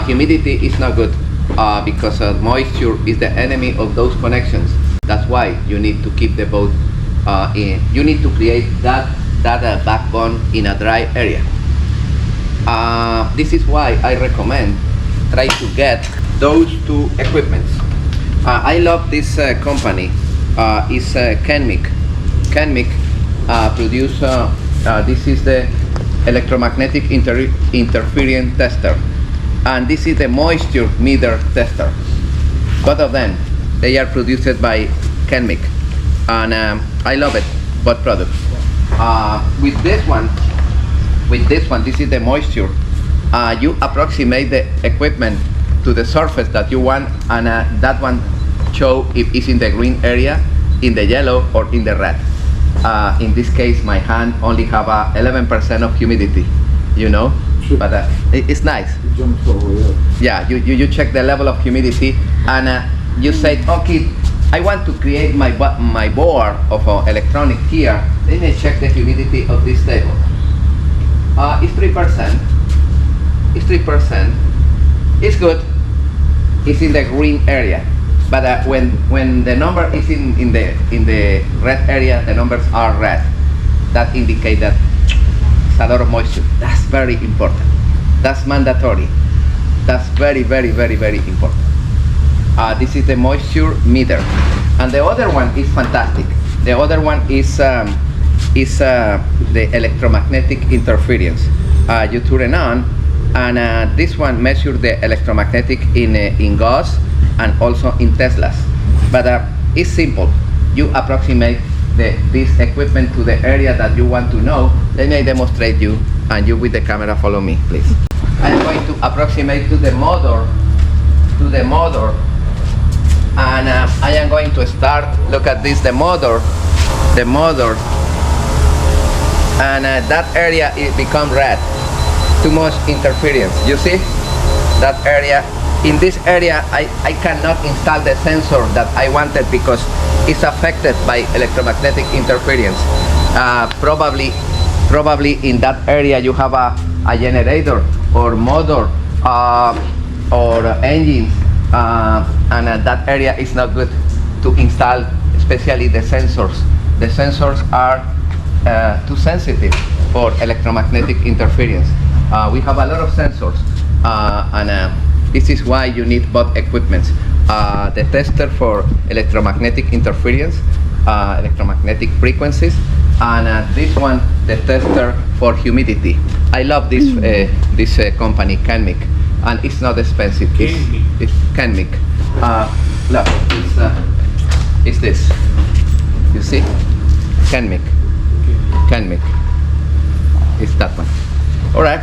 Humidity is not good because moisture is the enemy of those connections. That's why you need to keep the boat in. You need to create that backbone in a dry area. This is why I recommend try to get those two equipments. I love this company. It's Kenmic. Kenmic produce. This is the electromagnetic interference tester, and this is the moisture meter tester. Both of them, they are produced by Kenmic, and I love it. Both products. With this one, this is the moisture. You approximate the equipment to the surface that you want, and that one show if it's in the green area, in the yellow, or in the red. In this case, my hand only have 11% of humidity, you know, Sure. but it's nice. It jumps all the way up. Yeah, you check the level of humidity, and you say, okay, I want to create my board of electronic here. Let me check the humidity of this table. It's 3%. It's 3%. It's good. It's in the green area. But when the number is in the red area, the numbers are red. That indicates that it's a lot of moisture. That's very important. That's mandatory. That's very, very, very, very important. This is the moisture meter, and the other one is fantastic. The other one is the electromagnetic interference. You turn it on, and this one measures the electromagnetic in gas and also in Teslas. But it's simple. You approximate this equipment to the area that you want to know. Let me demonstrate you, and you with the camera follow me, please. I'm going to approximate to the motor, and I am going to start. Look at this, the motor, and that area it become red. Too much interference. You see that area? In this area, I cannot install the sensor that I wanted because it's affected by electromagnetic interference. Probably in that area you have a generator or motor or engines, and that area is not good to install, especially the sensors. The sensors are too sensitive for electromagnetic interference. We have a lot of sensors, and this is why you need both equipments. The tester for electromagnetic interference, electromagnetic frequencies, and this one, the tester for humidity. I love this company, Kenmic, and it's not expensive. It's Kenmic. Look, it's this. You see? Kenmic. It's that one. All right.